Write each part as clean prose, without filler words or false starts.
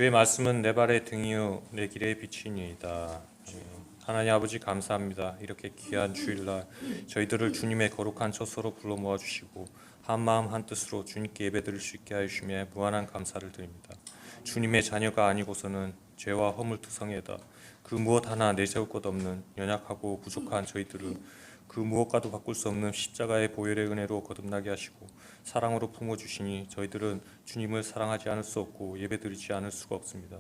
주의 말씀은 내 발의 등이요 내 길의 빛이니이다. 하나님 아버지 감사합니다. 이렇게 귀한 주일날 저희들을 주님의 거룩한 처소로 불러 모아주시고 한마음 한뜻으로 주님께 예배드릴 수 있게 하시며 무한한 감사를 드립니다. 주님의 자녀가 아니고서는 죄와 허물투성이다. 그 무엇 하나 내세울 것 없는 연약하고 부족한 저희들을 그 무엇과도 바꿀 수 없는 십자가의 보혈의 은혜로 거듭나게 하시고 사랑으로 품어주시니 저희들은 주님을 사랑하지 않을 수 없고 예배드리지 않을 수가 없습니다.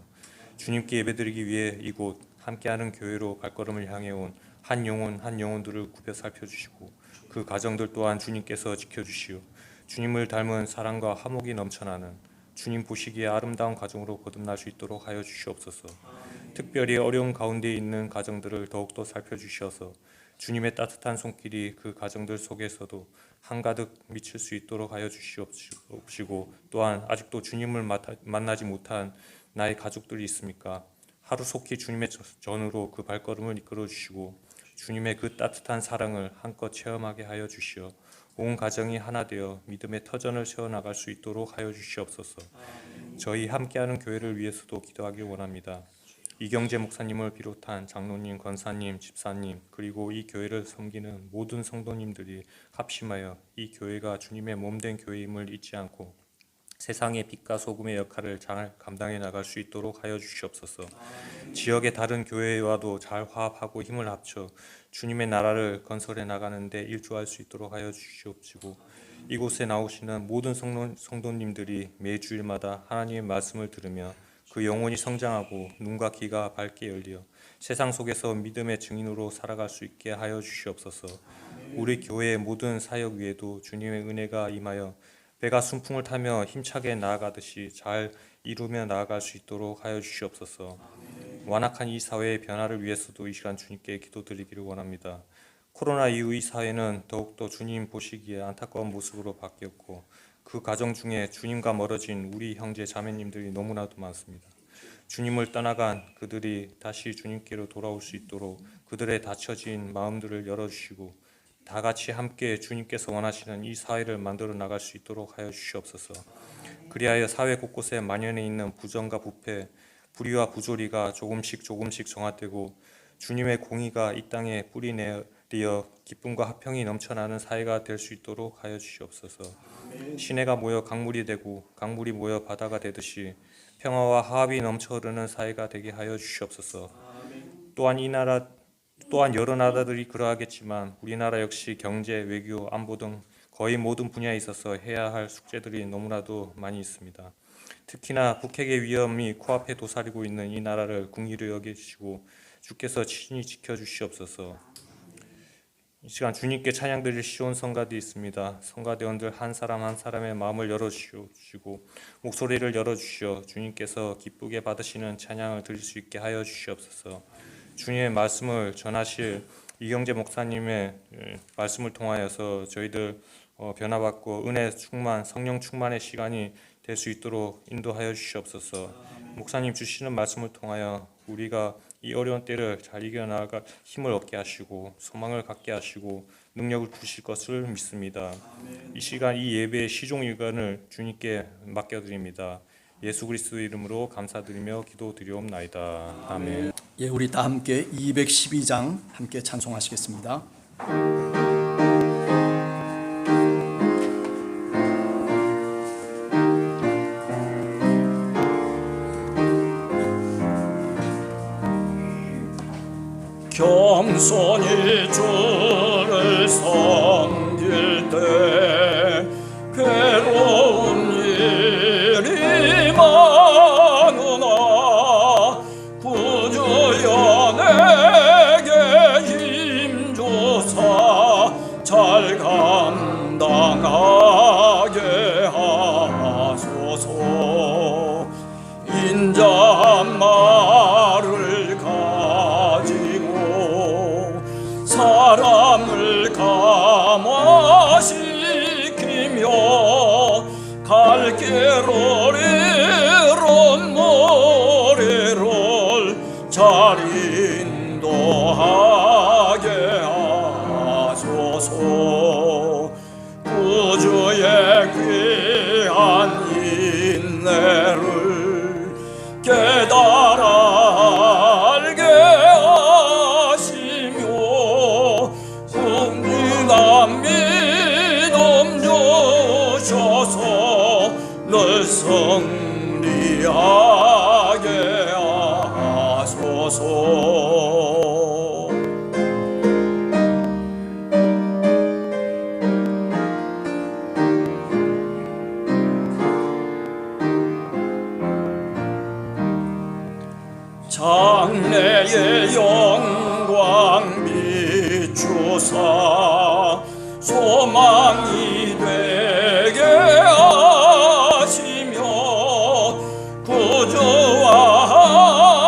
주님께 예배드리기 위해 이곳 함께하는 교회로 발걸음을 향해 온 한 영혼들을 구별 살펴주시고 그 가정들 또한 주님께서 지켜주시오. 주님을 닮은 사랑과 화목이 넘쳐나는 주님 보시기에 아름다운 가정으로 거듭날 수 있도록 하여 주시옵소서. 특별히 어려운 가운데 있는 가정들을 더욱더 살펴주셔서 주님의 따뜻한 손길이 그 가정들 속에서도 한가득 미칠 수 있도록 하여 주시옵시고, 또한 아직도 주님을 만나지 못한 나의 가족들이 있습니까? 하루속히 주님의 전으로 그 발걸음을 이끌어 주시고 주님의 그 따뜻한 사랑을 한껏 체험하게 하여 주시어 온 가정이 하나 되어 믿음의 터전을 세워나갈 수 있도록 하여 주시옵소서. 저희 함께하는 교회를 위해서도 기도하길 원합니다. 이경재 목사님을 비롯한 장로님, 권사님, 집사님, 그리고 이 교회를 섬기는 모든 성도님들이 합심하여 이 교회가 주님의 몸된 교회임을 잊지 않고 세상의 빛과 소금의 역할을 잘 감당해 나갈 수 있도록 하여 주시옵소서. 지역의 다른 교회와도 잘 화합하고 힘을 합쳐 주님의 나라를 건설해 나가는데 일조할 수 있도록 하여 주시옵시고, 이곳에 나오시는 모든 성도님들이 매주일마다 하나님의 말씀을 들으며 그 영혼이 성장하고 눈과 귀가 밝게 열려 세상 속에서 믿음의 증인으로 살아갈 수 있게 하여 주시옵소서. 우리 교회의 모든 사역 위에도 주님의 은혜가 임하여 배가 순풍을 타며 힘차게 나아가듯이 잘 이루며 나아갈 수 있도록 하여 주시옵소서. 완악한 이 사회의 변화를 위해서도 이 시간 주님께 기도드리기를 원합니다. 코로나 이후 이 사회는 더욱더 주님 보시기에 안타까운 모습으로 바뀌었고 그 가정 중에 주님과 멀어진 우리 형제 자매님들이 너무나도 많습니다. 주님을 떠나간 그들이 다시 주님께로 돌아올 수 있도록 그들의 닫혀진 마음들을 열어주시고 다 같이 함께 주님께서 원하시는 이 사회를 만들어 나갈 수 있도록 하여 주시옵소서. 그리하여 사회 곳곳에 만연해 있는 부정과 부패, 불의와 부조리가 조금씩 정화되고 주님의 공의가 이 땅에 뿌리 내려 기쁨과 화평이 넘쳐나는 사회가 될 수 있도록 하여 주시옵소서. 시내가 모여 강물이 되고 강물이 모여 바다가 되듯이 평화와 화합이 넘쳐 흐르는 사회가 되게 하여 주시옵소서. 또한 여러 나라들이 그러하겠지만 우리나라 역시 경제, 외교, 안보 등 거의 모든 분야에 있어서 해야 할 숙제들이 너무나도 많이 있습니다. 특히나 북핵의 위험이 코앞에 도사리고 있는 이 나라를 긍휼히 여기시고 주께서 친히 지켜주시옵소서. 이 시간 주님께 찬양드릴 시온 성가대 있습니다. 성가대원들 한 사람 한 사람의 마음을 열어주시고 목소리를 열어주시어 주님께서 기쁘게 받으시는 찬양을 드릴 수 있게 하여 주시옵소서. 주님의 말씀을 전하실 이경재 목사님의 말씀을 통하여서 저희들 변화받고 은혜 충만, 성령 충만의 시간이 될 수 있도록 인도하여 주시옵소서. 목사님 주시는 말씀을 통하여 우리가 이 어려운 때를 잘 이겨나갈 힘을 얻게 하시고 소망을 갖게 하시고 능력을 주실 것을 믿습니다. 이 시간 이 예배의 시종일관을 주님께 맡겨드립니다. 예수 그리스도의 이름으로 감사드리며 기도드리옵나이다. 아멘. 예, 우리 다 함께 212장 함께 찬송하시겠습니다. 겸손히 주를 섬길 때 괴로운 일이 많으나 구주여 내게 힘주사 잘 감당하게 하소서. 인자한 말을 사람을 감화시키며 갈 길을 잃은 머리를 잘 인도하게 하소서. 구주의 귀한 인내를 깨달아 알게 하시며 궁진한 믿음 주셔서 늘 승리하게 하소서. 장래의 영광 비추사 소망이 되게 하시며 구주와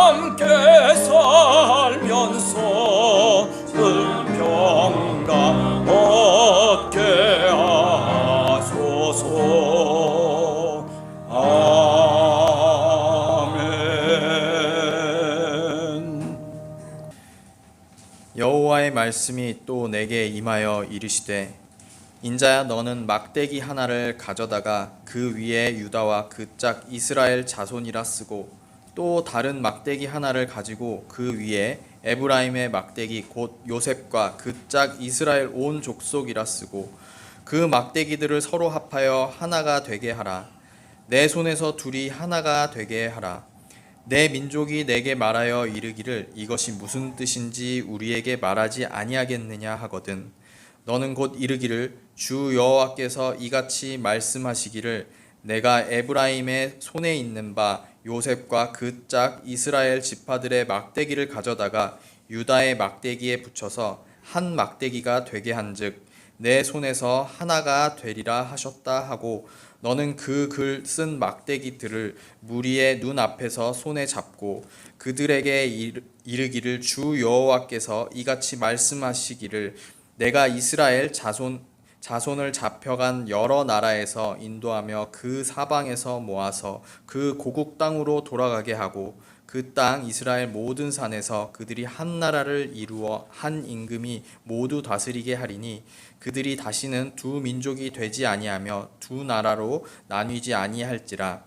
함께 살면서 늘 평강 얻게 하소서. 여호와의 말씀이 또 내게 임하여 이르시되 인자야 너는 막대기 하나를 가져다가 그 위에 유다와 그 짝 이스라엘 자손이라 쓰고 또 다른 막대기 하나를 가지고 그 위에 에브라임의 막대기 곧 요셉과 그 짝 이스라엘 온 족속이라 쓰고 그 막대기들을 서로 합하여 하나가 되게 하라. 내 손에서 둘이 하나가 되게 하라. 내 민족이 내게 말하여 이르기를 이것이 무슨 뜻인지 우리에게 말하지 아니하겠느냐 하거든. 너는 곧 이르기를 주 여호와께서 이같이 말씀하시기를 내가 에브라임의 손에 있는 바 요셉과 그 짝 이스라엘 지파들의 막대기를 가져다가 유다의 막대기에 붙여서 한 막대기가 되게 한즉 내 손에서 하나가 되리라 하셨다 하고 너는 그 글 쓴 막대기들을 무리의 눈 앞에서 손에 잡고 그들에게 이르기를 주 여호와께서 이같이 말씀하시기를 내가 이스라엘 자손을 잡혀간 여러 나라에서 인도하며 그 사방에서 모아서 그 고국 땅으로 돌아가게 하고 그 땅 이스라엘 모든 산에서 그들이 한 나라를 이루어 한 임금이 모두 다스리게 하리니 그들이 다시는 두 민족이 되지 아니하며 두 나라로 나뉘지 아니할지라.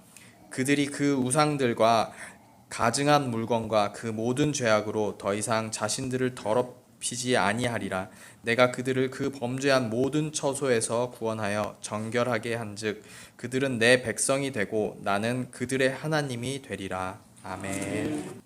그들이 그 우상들과 가증한 물건과 그 모든 죄악으로 더 이상 자신들을 더럽히지 아니하리라. 내가 그들을 그 범죄한 모든 처소에서 구원하여 정결하게 한즉 그들은 내 백성이 되고 나는 그들의 하나님이 되리라. 아멘.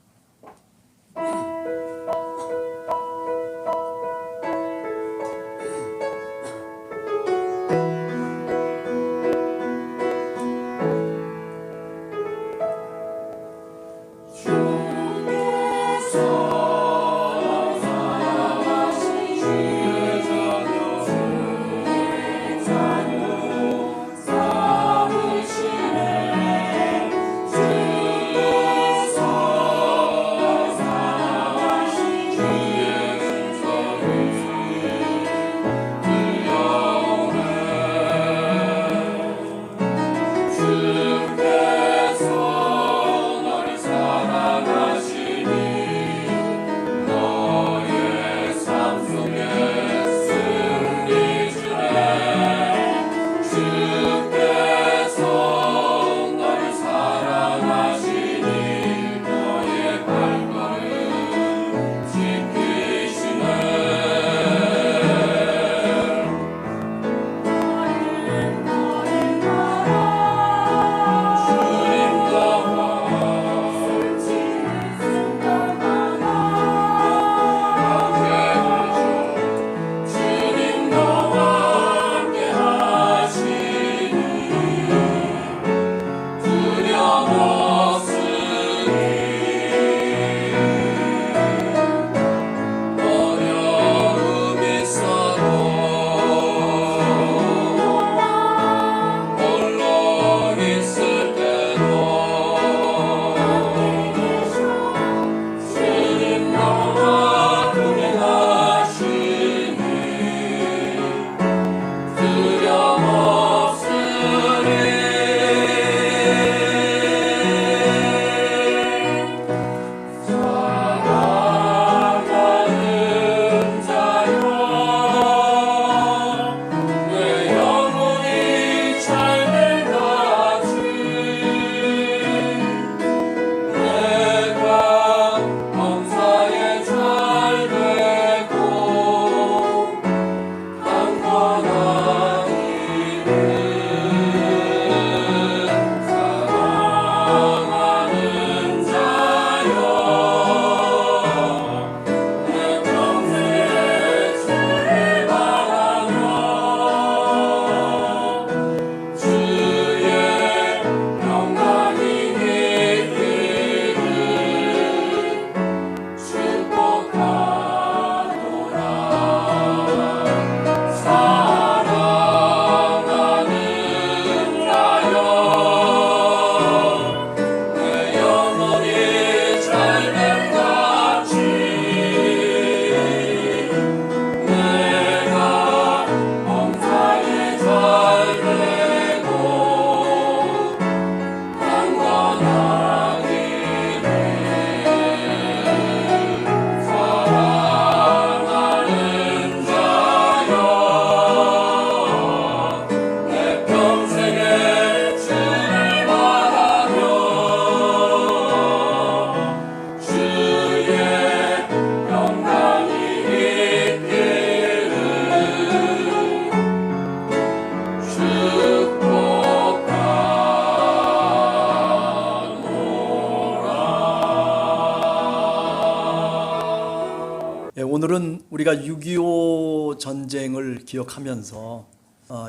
오늘은 우리가 6.25 전쟁을 기억하면서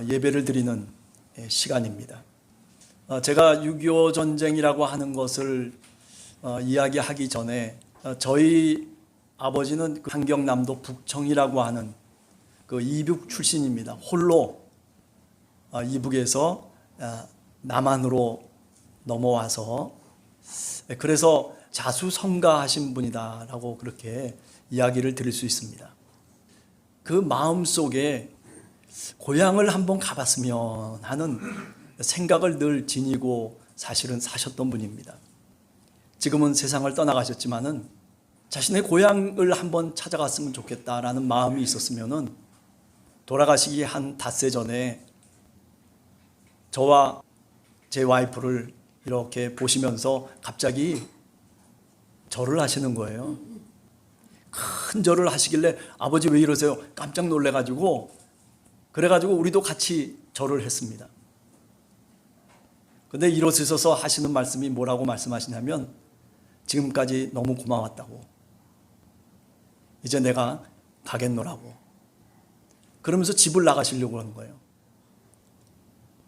예배를 드리는 시간입니다. 제가 6.25 전쟁이라고 하는 것을 이야기하기 전에 저희 아버지는 함경남도 북청이라고 하는 그 이북 출신입니다. 홀로 이북에서 남한으로 넘어와서 그래서 자수성가하신 분이다라고 그렇게 이야기를 드릴 수 있습니다. 그 마음속에 고향을 한번 가봤으면 하는 생각을 늘 지니고 사실은 사셨던 분입니다. 지금은 세상을 떠나가셨지만은 자신의 고향을 한번 찾아갔으면 좋겠다라는 마음이 있었으면은 돌아가시기 한 닷새 전에 저와 제 와이프를 이렇게 보시면서 갑자기 절을 하시는 거예요. 큰 절을 하시길래 아버지 왜 이러세요? 깜짝 놀래가지고 그래가지고 우리도 같이 절을 했습니다. 근데 일어서셔서 하시는 말씀이 뭐라고 말씀하시냐면 지금까지 너무 고마웠다고, 이제 내가 가겠노라고 그러면서 집을 나가시려고 하는 거예요.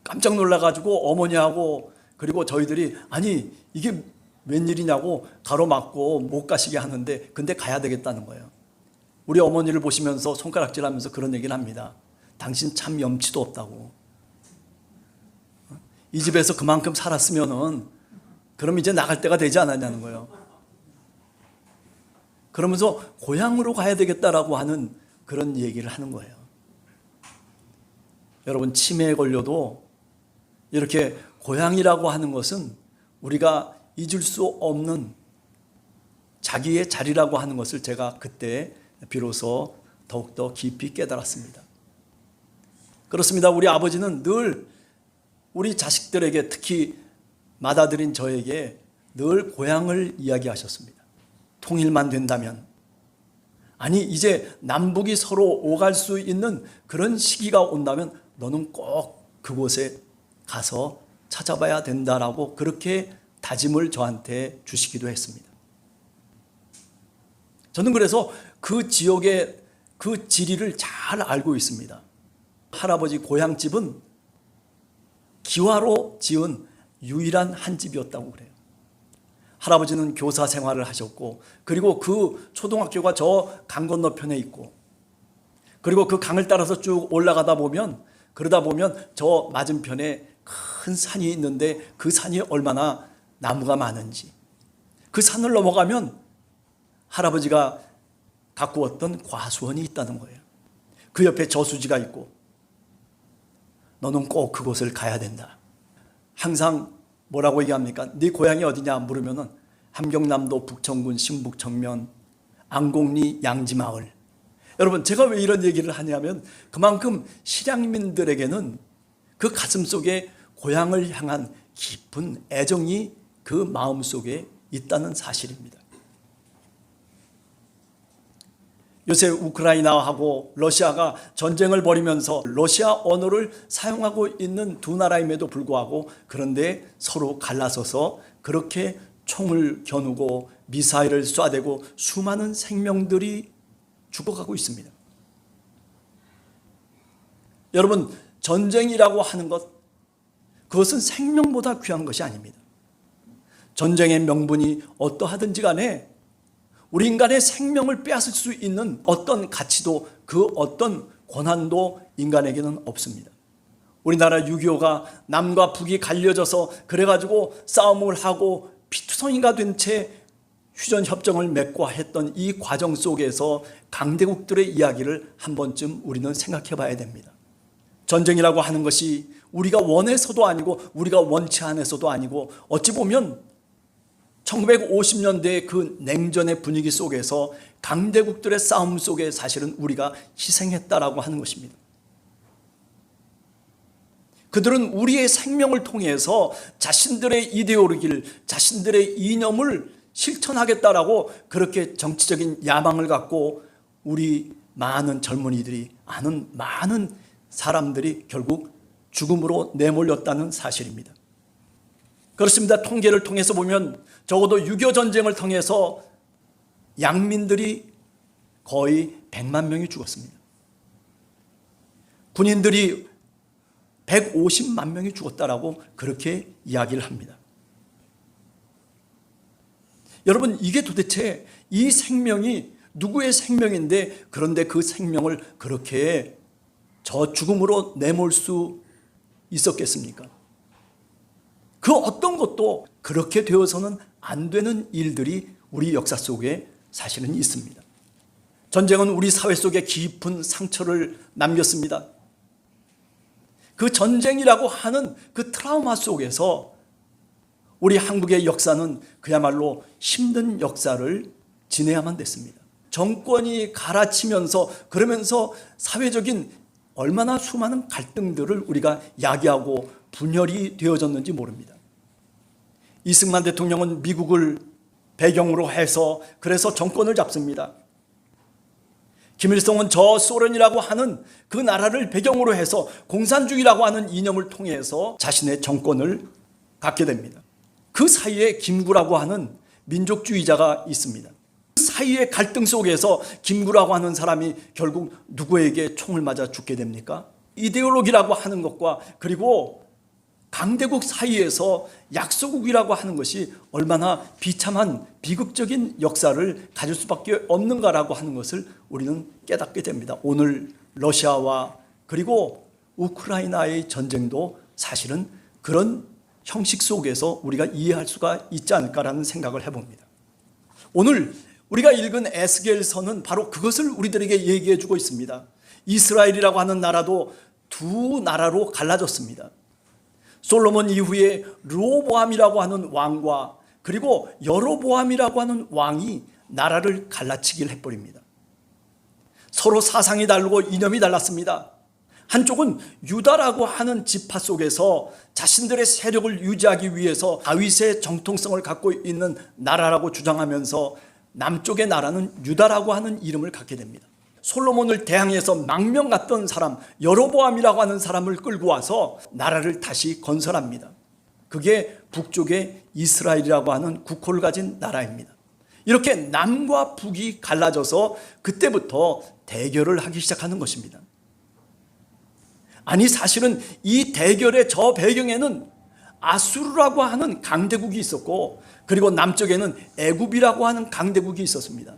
깜짝 놀라가지고 어머니하고 그리고 저희들이 아니 이게 웬일이냐고 가로막고 못 가시게 하는데 근데 가야 되겠다는 거예요. 우리 어머니를 보시면서 손가락질하면서 그런 얘기를 합니다. 당신 참 염치도 없다고. 이 집에서 그만큼 살았으면은 그럼 이제 나갈 때가 되지 않았냐는 거예요. 그러면서 고향으로 가야 되겠다라고 하는 그런 얘기를 하는 거예요. 여러분, 치매에 걸려도 이렇게 고향이라고 하는 것은 우리가 잊을 수 없는 자기의 자리라고 하는 것을 제가 그때 비로소 더욱더 깊이 깨달았습니다. 그렇습니다. 우리 아버지는 늘 우리 자식들에게, 특히 맏아들인 저에게 늘 고향을 이야기하셨습니다. 통일만 된다면, 아니 이제 남북이 서로 오갈 수 있는 그런 시기가 온다면 너는 꼭 그곳에 가서 찾아봐야 된다라고 그렇게 다짐을 저한테 주시기도 했습니다. 저는 그래서 그 지역의 그 지리를 잘 알고 있습니다. 할아버지 고향집은 기와로 지은 유일한 한 집이었다고 그래요. 할아버지는 교사 생활을 하셨고 그리고 그 초등학교가 저 강 건너편에 있고 그리고 그 강을 따라서 쭉 올라가다 보면 그러다 보면 저 맞은편에 큰 산이 있는데 그 산이 얼마나 나무가 많은지, 그 산을 넘어가면 할아버지가 가꾸었던 과수원이 있다는 거예요. 그 옆에 저수지가 있고 너는 꼭 그곳을 가야 된다. 항상 뭐라고 얘기합니까? 네 고향이 어디냐 물으면은 함경남도 북청군 신북청면 안곡리 양지마을. 여러분, 제가 왜 이런 얘기를 하냐면 그만큼 실향민들에게는 그 가슴 속에 고향을 향한 깊은 애정이 그 마음 속에 있다는 사실입니다. 요새 우크라이나하고 러시아가 전쟁을 벌이면서 러시아 언어를 사용하고 있는 두 나라임에도 불구하고 그런데 서로 갈라서서 그렇게 총을 겨누고 미사일을 쏴대고 수많은 생명들이 죽어가고 있습니다. 여러분, 전쟁이라고 하는 것, 그것은 생명보다 귀한 것이 아닙니다. 전쟁의 명분이 어떠하든지 간에 우리 인간의 생명을 빼앗을 수 있는 어떤 가치도 그 어떤 권한도 인간에게는 없습니다. 우리나라 6.25가 남과 북이 갈려져서 그래가지고 싸움을 하고 피투성이가 된 채 휴전협정을 맺고 했던 이 과정 속에서 강대국들의 이야기를 한 번쯤 우리는 생각해 봐야 됩니다. 전쟁이라고 하는 것이 우리가 원해서도 아니고 우리가 원치 않아서도 아니고 어찌 보면 1950년대의 그 냉전의 분위기 속에서 강대국들의 싸움 속에 사실은 우리가 희생했다라고 하는 것입니다. 그들은 우리의 생명을 통해서 자신들의 이데올로기를, 자신들의 이념을 실천하겠다라고 그렇게 정치적인 야망을 갖고 우리 많은 젊은이들이, 아는 많은 사람들이 결국 죽음으로 내몰렸다는 사실입니다. 그렇습니다. 통계를 통해서 보면 적어도 6.25 전쟁을 통해서 양민들이 거의 100만 명이 죽었습니다. 군인들이 150만 명이 죽었다라고 그렇게 이야기를 합니다. 여러분, 이게 도대체 이 생명이 누구의 생명인데 그런데 그 생명을 그렇게 저 죽음으로 내몰 수 있었겠습니까? 그 어떤 것도 그렇게 되어서는 안 되는 일들이 우리 역사 속에 사실은 있습니다. 전쟁은 우리 사회 속에 깊은 상처를 남겼습니다. 그 전쟁이라고 하는 그 트라우마 속에서 우리 한국의 역사는 그야말로 힘든 역사를 지내야만 됐습니다. 정권이 갈아치면서 그러면서 사회적인 얼마나 수많은 갈등들을 우리가 야기하고 분열이 되어졌는지 모릅니다. 이승만 대통령은 미국을 배경으로 해서 그래서 정권을 잡습니다. 김일성은 저 소련이라고 하는 그 나라를 배경으로 해서 공산주의라고 하는 이념을 통해서 자신의 정권을 갖게 됩니다. 그 사이에 김구라고 하는 민족주의자가 있습니다. 그 사이의 갈등 속에서 김구라고 하는 사람이 결국 누구에게 총을 맞아 죽게 됩니까? 이데올로기라고 하는 것과 그리고 강대국 사이에서 약소국이라고 하는 것이 얼마나 비참한 비극적인 역사를 가질 수밖에 없는가라고 하는 것을 우리는 깨닫게 됩니다. 오늘 러시아와 그리고 우크라이나의 전쟁도 사실은 그런 형식 속에서 우리가 이해할 수가 있지 않을까라는 생각을 해봅니다. 오늘 우리가 읽은 에스겔서는 바로 그것을 우리들에게 얘기해 주고 있습니다. 이스라엘이라고 하는 나라도 두 나라로 갈라졌습니다. 솔로몬 이후에 르호보암이라고 하는 왕과 그리고 여로보암이라고 하는 왕이 나라를 갈라치기를 해버립니다. 서로 사상이 다르고 이념이 달랐습니다. 한쪽은 유다라고 하는 지파 속에서 자신들의 세력을 유지하기 위해서 다윗의 정통성을 갖고 있는 나라라고 주장하면서 남쪽의 나라는 유다라고 하는 이름을 갖게 됩니다. 솔로몬을 대항해서 망명 갔던 사람 여로보암이라고 하는 사람을 끌고 와서 나라를 다시 건설합니다. 그게 북쪽의 이스라엘이라고 하는 국호를 가진 나라입니다. 이렇게 남과 북이 갈라져서 그때부터 대결을 하기 시작하는 것입니다. 아니 사실은 이 대결의 저 배경에는 아수르라고 하는 강대국이 있었고 그리고 남쪽에는 애굽이라고 하는 강대국이 있었습니다.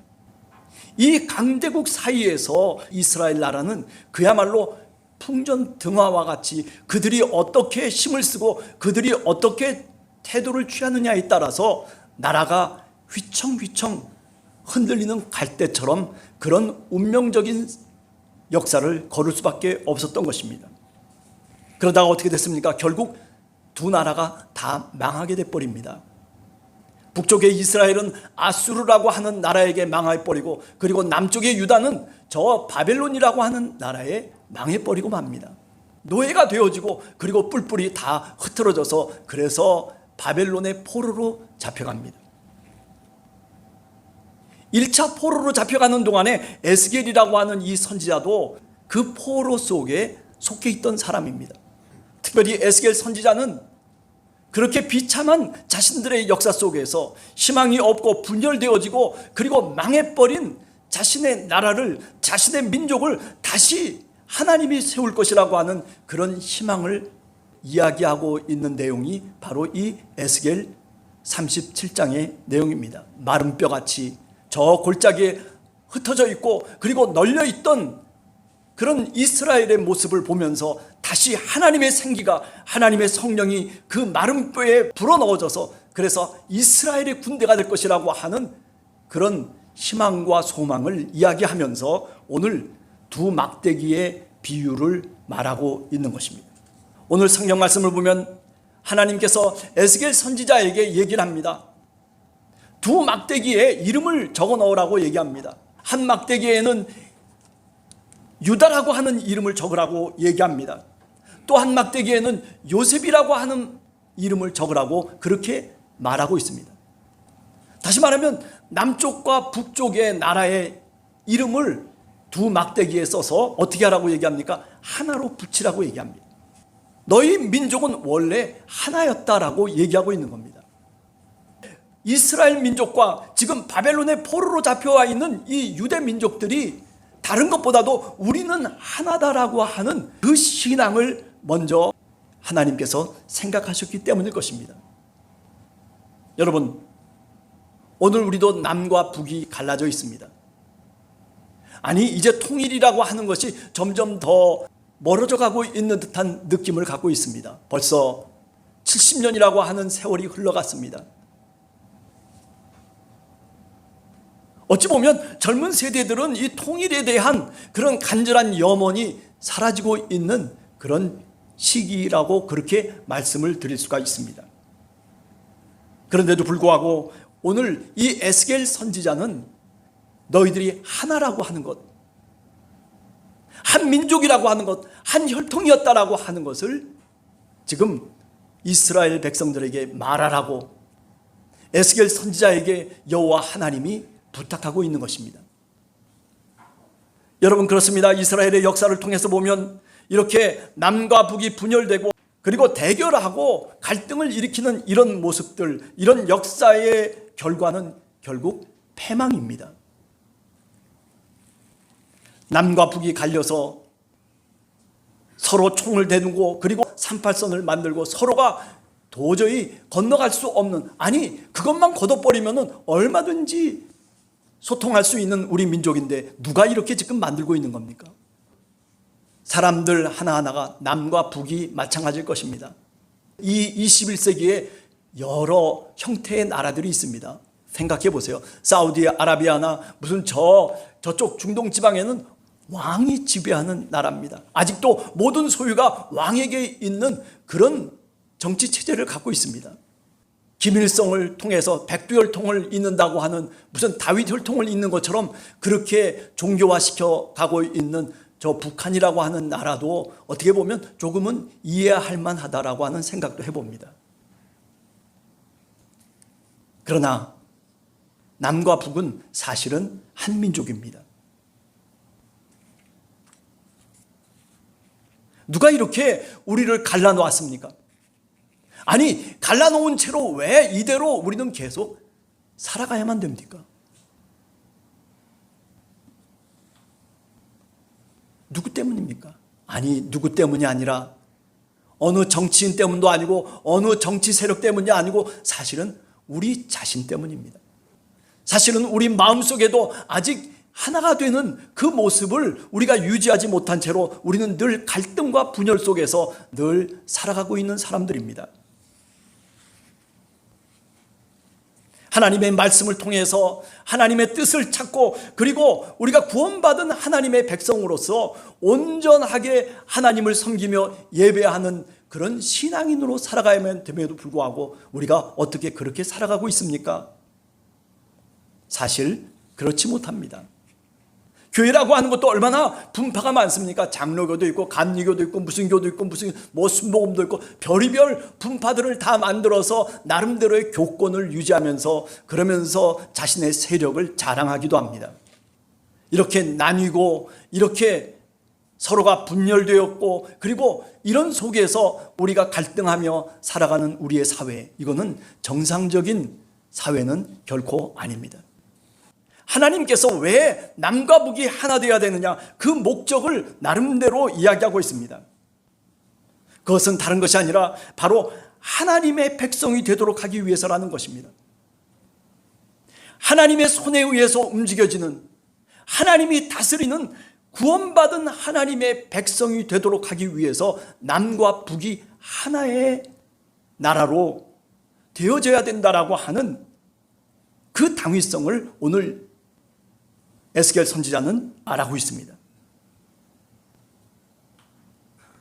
이 강대국 사이에서 이스라엘 나라는 그야말로 풍전등화와 같이 그들이 어떻게 힘을 쓰고 그들이 어떻게 태도를 취하느냐에 따라서 나라가 휘청휘청 흔들리는 갈대처럼 그런 운명적인 역사를 걸을 수밖에 없었던 것입니다. 그러다가 어떻게 됐습니까? 결국 두 나라가 다 망하게 돼버립니다. 북쪽의 이스라엘은 아수르라고 하는 나라에게 망해버리고 그리고 남쪽의 유다는 저 바벨론이라고 하는 나라에 망해버리고 맙니다. 노예가 되어지고 그리고 뿔뿔이 다 흩어져서 그래서 바벨론의 포로로 잡혀갑니다. 1차 포로로 잡혀가는 동안에 에스겔이라고 하는 이 선지자도 그 포로 속에 속해 있던 사람입니다. 특별히 에스겔 선지자는 그렇게 비참한 자신들의 역사 속에서 희망이 없고 분열되어지고 그리고 망해버린 자신의 나라를 자신의 민족을 다시 하나님이 세울 것이라고 하는 그런 희망을 이야기하고 있는 내용이 바로 이 에스겔 37장의 내용입니다. 마른 뼈같이 저 골짜기에 흩어져 있고 그리고 널려 있던 그런 이스라엘의 모습을 보면서 다시 하나님의 생기가 하나님의 성령이 그 마른 뼈에 불어넣어져서 그래서 이스라엘의 군대가 될 것이라고 하는 그런 희망과 소망을 이야기하면서 오늘 두 막대기의 비유를 말하고 있는 것입니다. 오늘 성경 말씀을 보면 하나님께서 에스겔 선지자에게 얘기를 합니다. 두 막대기에 이름을 적어 넣으라고 얘기합니다. 한 막대기에는 유다라고 하는 이름을 적으라고 얘기합니다. 또 한 막대기에는 요셉이라고 하는 이름을 적으라고 그렇게 말하고 있습니다. 다시 말하면 남쪽과 북쪽의 나라의 이름을 두 막대기에 써서 어떻게 하라고 얘기합니까? 하나로 붙이라고 얘기합니다. 너희 민족은 원래 하나였다라고 얘기하고 있는 겁니다. 이스라엘 민족과 지금 바벨론의 포로로 잡혀와 있는 이 유대 민족들이 다른 것보다도 우리는 하나다라고 하는 그 신앙을 먼저 하나님께서 생각하셨기 때문일 것입니다. 여러분, 오늘 우리도 남과 북이 갈라져 있습니다. 아니, 이제 통일이라고 하는 것이 점점 더 멀어져 가고 있는 듯한 느낌을 갖고 있습니다. 벌써 70년이라고 하는 세월이 흘러갔습니다. 어찌 보면 젊은 세대들은 이 통일에 대한 그런 간절한 염원이 사라지고 있는 그런 시기라고 그렇게 말씀을 드릴 수가 있습니다. 그런데도 불구하고 오늘 이 에스겔 선지자는 너희들이 하나라고 하는 것, 한 민족이라고 하는 것, 한 혈통이었다라고 하는 것을 지금 이스라엘 백성들에게 말하라고 에스겔 선지자에게 여호와 하나님이 부탁하고 있는 것입니다. 여러분, 그렇습니다. 이스라엘의 역사를 통해서 보면 이렇게 남과 북이 분열되고 그리고 대결하고 갈등을 일으키는 이런 모습들, 이런 역사의 결과는 결국 패망입니다. 남과 북이 갈려서 서로 총을 대두고 그리고 38선을 만들고 서로가 도저히 건너갈 수 없는, 아니 그것만 걷어버리면 얼마든지 소통할 수 있는 우리 민족인데 누가 이렇게 지금 만들고 있는 겁니까? 사람들 하나하나가 남과 북이 마찬가지일 것입니다. 이 21세기에 여러 형태의 나라들이 있습니다. 생각해 보세요. 사우디아라비아나 무슨 저쪽 중동 지방에는 왕이 지배하는 나라입니다. 아직도 모든 소유가 왕에게 있는 그런 정치 체제를 갖고 있습니다. 김일성을 통해서 백두혈통을 잇는다고 하는 무슨 다윗 혈통을 잇는 것처럼 그렇게 종교화시켜 가고 있는 저 북한이라고 하는 나라도 어떻게 보면 조금은 이해할 만하다라고 하는 생각도 해봅니다. 그러나 남과 북은 사실은 한 민족입니다. 누가 이렇게 우리를 갈라놓았습니까? 아니, 갈라놓은 채로 왜 이대로 우리는 계속 살아가야만 됩니까? 누구 때문입니까? 아니, 누구 때문이 아니라 어느 정치인 때문도 아니고 어느 정치 세력 때문이 아니고 사실은 우리 자신 때문입니다. 사실은 우리 마음속에도 아직 하나가 되는 그 모습을 우리가 유지하지 못한 채로 우리는 늘 갈등과 분열 속에서 늘 살아가고 있는 사람들입니다. 하나님의 말씀을 통해서 하나님의 뜻을 찾고 그리고 우리가 구원받은 하나님의 백성으로서 온전하게 하나님을 섬기며 예배하는 그런 신앙인으로 살아가야만 됨에도 불구하고 우리가 어떻게 그렇게 살아가고 있습니까? 사실 그렇지 못합니다. 교회라고 하는 것도 얼마나 분파가 많습니까? 장로교도 있고 감리교도 있고 무슨 교도 있고 무슨 순복음도 있고 별의별 분파들을 다 만들어서 나름대로의 교권을 유지하면서 그러면서 자신의 세력을 자랑하기도 합니다. 이렇게 나뉘고 이렇게 서로가 분열되었고 그리고 이런 속에서 우리가 갈등하며 살아가는 우리의 사회, 이거는 정상적인 사회는 결코 아닙니다. 하나님께서 왜 남과 북이 하나 되어야 되느냐, 그 목적을 나름대로 이야기하고 있습니다. 그것은 다른 것이 아니라 바로 하나님의 백성이 되도록 하기 위해서라는 것입니다. 하나님의 손에 의해서 움직여지는, 하나님이 다스리는 구원받은 하나님의 백성이 되도록 하기 위해서 남과 북이 하나의 나라로 되어져야 된다라고 하는 그 당위성을 오늘 에스겔 선지자는 말하고 있습니다.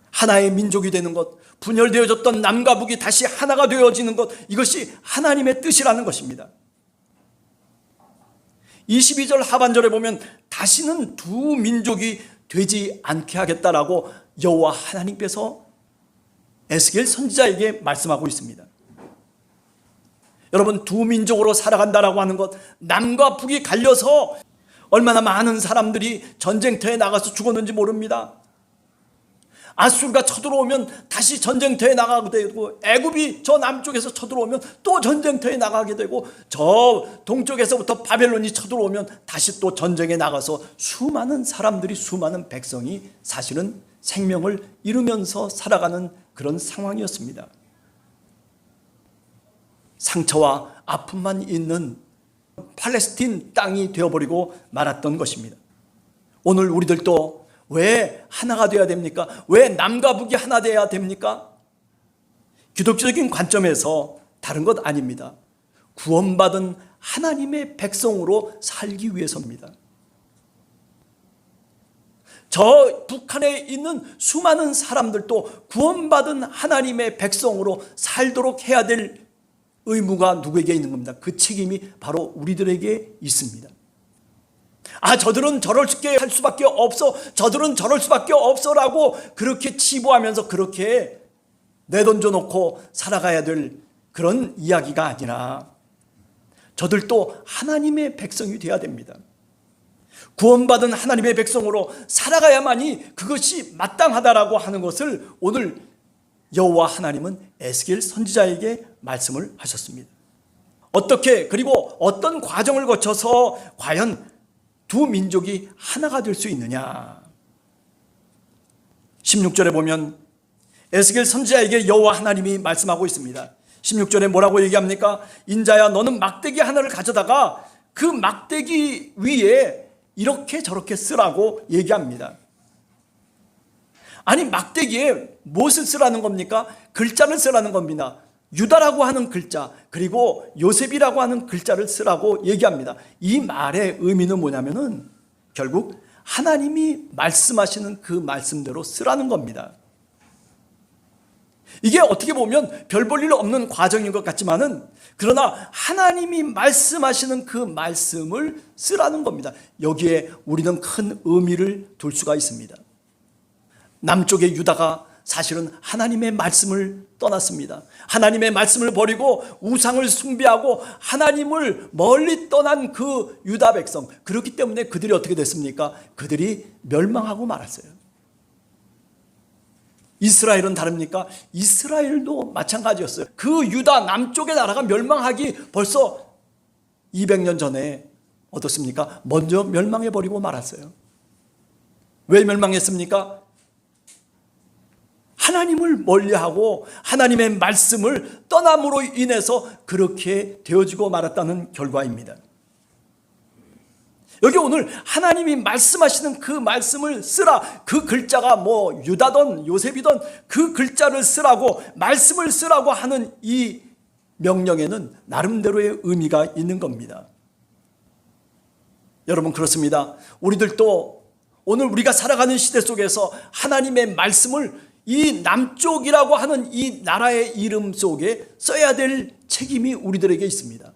하나의 민족이 되는 것, 분열되어졌던 남과 북이 다시 하나가 되어지는 것, 이것이 하나님의 뜻이라는 것입니다. 22절 하반절에 보면 다시는 두 민족이 되지 않게 하겠다라고 여호와 하나님께서 에스겔 선지자에게 말씀하고 있습니다. 여러분, 두 민족으로 살아간다라고 하는 것, 남과 북이 갈려서 얼마나 많은 사람들이 전쟁터에 나가서 죽었는지 모릅니다. 아수르가 쳐들어오면 다시 전쟁터에 나가게 되고, 애굽이 저 남쪽에서 쳐들어오면 또 전쟁터에 나가게 되고, 저 동쪽에서부터 바벨론이 쳐들어오면 다시 또 전쟁에 나가서 수많은 사람들이, 수많은 백성이 사실은 생명을 잃으면서 살아가는 그런 상황이었습니다. 상처와 아픔만 있는 팔레스틴 땅이 되어버리고 말았던 것입니다. 오늘 우리들도 왜 하나가 되어야 됩니까? 왜 남과 북이 하나 되어야 됩니까? 기독교적인 관점에서 다른 것 아닙니다. 구원받은 하나님의 백성으로 살기 위해서입니다. 저 북한에 있는 수많은 사람들도 구원받은 하나님의 백성으로 살도록 해야 될 의무가 누구에게 있는 겁니다. 그 책임이 바로 우리들에게 있습니다. 저들은 저럴 할 수밖에 없어, 저들은 저럴 수밖에 없어라고 그렇게 치부하면서 그렇게 내던져 놓고 살아가야 될 그런 이야기가 아니라, 저들도 하나님의 백성이 되어야 됩니다. 구원받은 하나님의 백성으로 살아가야만이 그것이 마땅하다라고 하는 것을 오늘 여호와 하나님은 에스겔 선지자에게 말씀을 하셨습니다. 어떻게, 그리고 어떤 과정을 거쳐서 과연 두 민족이 하나가 될 수 있느냐. 16절에 보면 에스겔 선지자에게 여호와 하나님이 말씀하고 있습니다. 16절에 뭐라고 얘기합니까? 인자야, 너는 막대기 하나를 가져다가 그 막대기 위에 이렇게 저렇게 쓰라고 얘기합니다. 아니, 막대기에 무엇을 쓰라는 겁니까? 글자를 쓰라는 겁니다. 유다라고 하는 글자, 그리고 요셉이라고 하는 글자를 쓰라고 얘기합니다. 이 말의 의미는 뭐냐면은 결국 하나님이 말씀하시는 그 말씀대로 쓰라는 겁니다. 이게 어떻게 보면 별 볼 일 없는 과정인 것 같지만은, 그러나 하나님이 말씀하시는 그 말씀을 쓰라는 겁니다. 여기에 우리는 큰 의미를 둘 수가 있습니다. 남쪽의 유다가 사실은 하나님의 말씀을 떠났습니다. 하나님의 말씀을 버리고 우상을 숭배하고 하나님을 멀리 떠난 그 유다 백성, 그렇기 때문에 그들이 어떻게 됐습니까? 그들이 멸망하고 말았어요. 이스라엘은 다릅니까? 이스라엘도 마찬가지였어요. 그 유다 남쪽의 나라가 멸망하기 벌써 200년 전에 어떻습니까? 먼저 멸망해버리고 말았어요. 왜 멸망했습니까? 하나님을 멀리하고 하나님의 말씀을 떠남으로 인해서 그렇게 되어지고 말았다는 결과입니다. 여기 오늘 하나님이 말씀하시는 그 말씀을 쓰라, 그 글자가 뭐 유다든 요셉이든 그 글자를 쓰라고, 말씀을 쓰라고 하는 이 명령에는 나름대로의 의미가 있는 겁니다. 여러분, 그렇습니다. 우리들도 오늘 우리가 살아가는 시대 속에서 하나님의 말씀을 이 남쪽이라고 하는 이 나라의 이름 속에 써야 될 책임이 우리들에게 있습니다.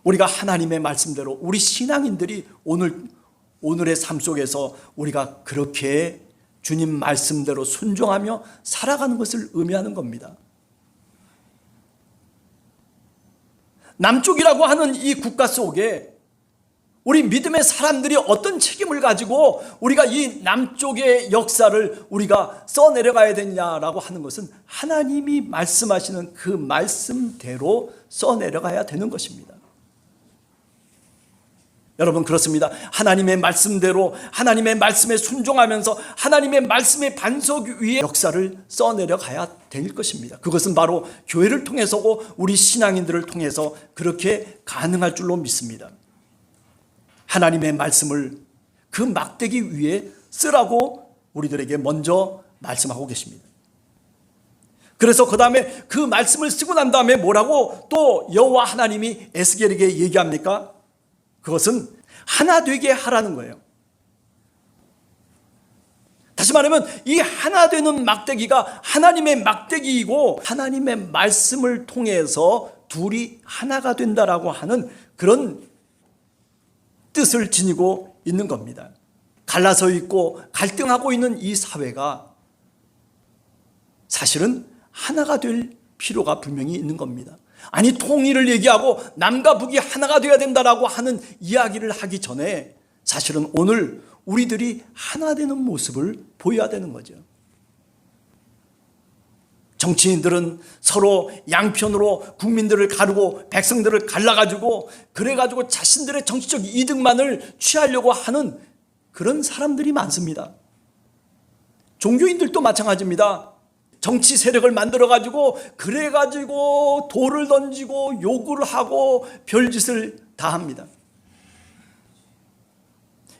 우리가 하나님의 말씀대로, 우리 신앙인들이 오늘의 삶 속에서 우리가 그렇게 주님 말씀대로 순종하며 살아가는 것을 의미하는 겁니다. 남쪽이라고 하는 이 국가 속에 우리 믿음의 사람들이 어떤 책임을 가지고 우리가 이 남쪽의 역사를 우리가 써내려가야 되냐라고 하는 것은 하나님이 말씀하시는 그 말씀대로 써내려가야 되는 것입니다. 여러분, 그렇습니다. 하나님의 말씀대로, 하나님의 말씀에 순종하면서 하나님의 말씀의 반석 위에 역사를 써내려가야 될 것입니다. 그것은 바로 교회를 통해서고 우리 신앙인들을 통해서 그렇게 가능할 줄로 믿습니다. 하나님의 말씀을 그 막대기 위에 쓰라고 우리들에게 먼저 말씀하고 계십니다. 그래서 그 다음에 그 말씀을 쓰고 난 다음에 뭐라고 또 여호와 하나님이 에스겔에게 얘기합니까? 그것은 하나 되게 하라는 거예요. 다시 말하면 이 하나 되는 막대기가 하나님의 막대기이고 하나님의 말씀을 통해서 둘이 하나가 된다라고 하는 그런 뜻을 지니고 있는 겁니다. 갈라서 있고 갈등하고 있는 이 사회가 사실은 하나가 될 필요가 분명히 있는 겁니다. 아니, 통일을 얘기하고 남과 북이 하나가 되어야 된다라고 하는 이야기를 하기 전에 사실은 오늘 우리들이 하나 되는 모습을 보여야 되는 거죠. 정치인들은 서로 양편으로 국민들을 가르고 백성들을 갈라가지고 그래가지고 자신들의 정치적 이득만을 취하려고 하는 그런 사람들이 많습니다. 종교인들도 마찬가지입니다. 정치 세력을 만들어가지고 그래가지고 돌을 던지고 욕을 하고 별짓을 다 합니다.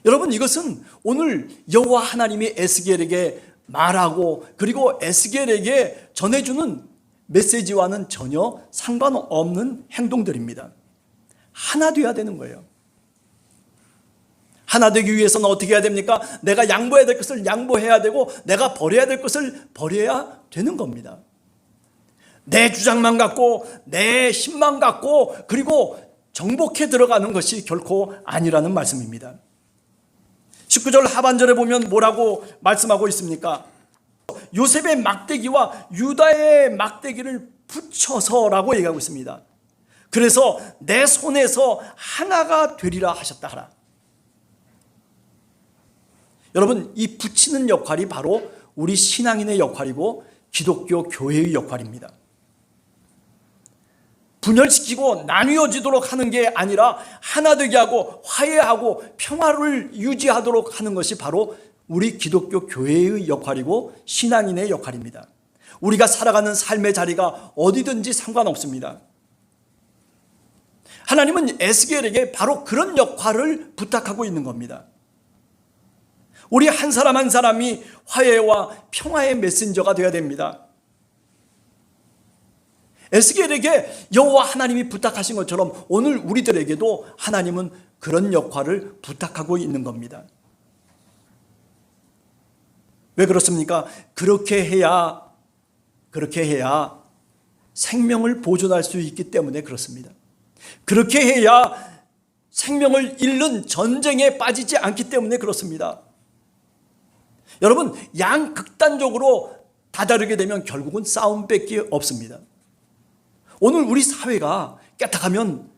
여러분, 이것은 오늘 여호와 하나님이 에스겔에게 말하고 그리고 에스겔에게 전해주는 메시지와는 전혀 상관없는 행동들입니다. 하나 되어야 되는 거예요. 하나 되기 위해서는 어떻게 해야 됩니까? 내가 양보해야 될 것을 양보해야 되고 내가 버려야 될 것을 버려야 되는 겁니다. 내 주장만 갖고 내 힘만 갖고 그리고 정복해 들어가는 것이 결코 아니라는 말씀입니다. 19절 하반절에 보면 뭐라고 말씀하고 있습니까? 요셉의 막대기와 유다의 막대기를 붙여서라고 얘기하고 있습니다. 그래서 내 손에서 하나가 되리라 하셨다 하라. 여러분, 이 붙이는 역할이 바로 우리 신앙인의 역할이고 기독교 교회의 역할입니다. 분열시키고 나뉘어지도록 하는 게 아니라 하나 되게 하고 화해하고 평화를 유지하도록 하는 것이 바로 우리 기독교 교회의 역할이고 신앙인의 역할입니다. 우리가 살아가는 삶의 자리가 어디든지 상관없습니다. 하나님은 에스겔에게 바로 그런 역할을 부탁하고 있는 겁니다. 우리 한 사람 한 사람이 화해와 평화의 메신저가 되어야 됩니다. 에스겔에게 여호와 하나님이 부탁하신 것처럼 오늘 우리들에게도 하나님은 그런 역할을 부탁하고 있는 겁니다. 왜 그렇습니까? 그렇게 해야 생명을 보존할 수 있기 때문에 그렇습니다. 그렇게 해야 생명을 잃는 전쟁에 빠지지 않기 때문에 그렇습니다. 여러분, 양극단적으로 다다르게 되면 결국은 싸움밖에 없습니다. 오늘 우리 사회가 깨딱하면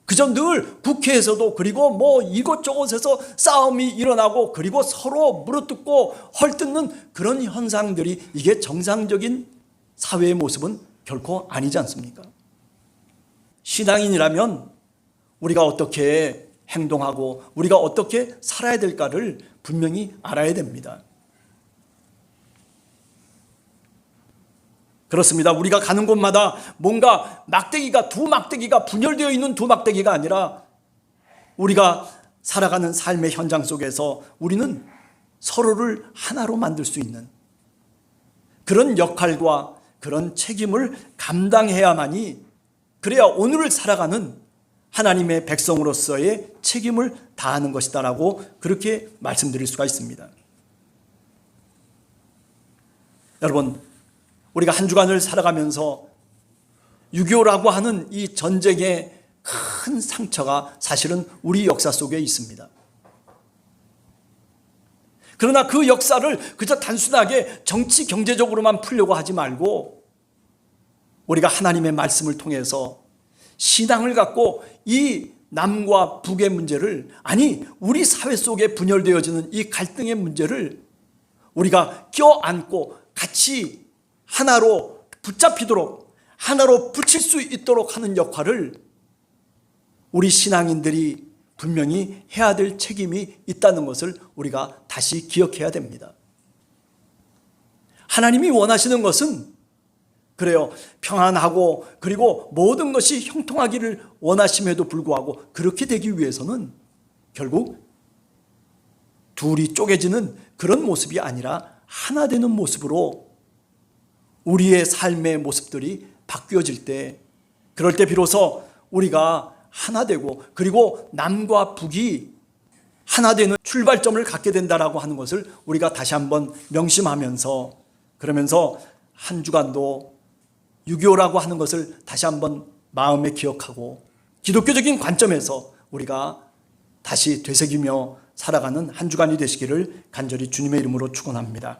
그저 늘 국회에서도 그리고 뭐 이곳저곳에서 싸움이 일어나고 그리고 서로 물어뜯고 헐뜯는 그런 현상들이 이게 정상적인 사회의 모습은 결코 아니지 않습니까? 신앙인이라면 우리가 어떻게 행동하고 우리가 어떻게 살아야 될까를 분명히 알아야 됩니다. 그렇습니다. 우리가 가는 곳마다 뭔가 두 막대기가 분열되어 있는 두 막대기가 아니라 우리가 살아가는 삶의 현장 속에서 우리는 서로를 하나로 만들 수 있는 그런 역할과 그런 책임을 감당해야만이 그래야 오늘을 살아가는 하나님의 백성으로서의 책임을 다하는 것이다라고 그렇게 말씀드릴 수가 있습니다. 여러분, 우리가 한 주간을 살아가면서 6.25라고 하는 이 전쟁의 큰 상처가 사실은 우리 역사 속에 있습니다. 그러나 그 역사를 그저 단순하게 정치 경제적으로만 풀려고 하지 말고 우리가 하나님의 말씀을 통해서 신앙을 갖고 이 남과 북의 문제를, 아니 우리 사회 속에 분열되어지는 이 갈등의 문제를 우리가 껴안고 같이 하나로 붙잡히도록, 하나로 붙일 수 있도록 하는 역할을 우리 신앙인들이 분명히 해야 될 책임이 있다는 것을 우리가 다시 기억해야 됩니다. 하나님이 원하시는 것은 그래요, 평안하고 그리고 모든 것이 형통하기를 원하심에도 불구하고 그렇게 되기 위해서는 결국 둘이 쪼개지는 그런 모습이 아니라 하나 되는 모습으로 우리의 삶의 모습들이 바뀌어질 때, 그럴 때 비로소 우리가 하나 되고 그리고 남과 북이 하나 되는 출발점을 갖게 된다라고 하는 것을 우리가 다시 한번 명심하면서, 그러면서 한 주간도 6.25라고 하는 것을 다시 한번 마음에 기억하고 기독교적인 관점에서 우리가 다시 되새기며 살아가는 한 주간이 되시기를 간절히 주님의 이름으로 축원합니다.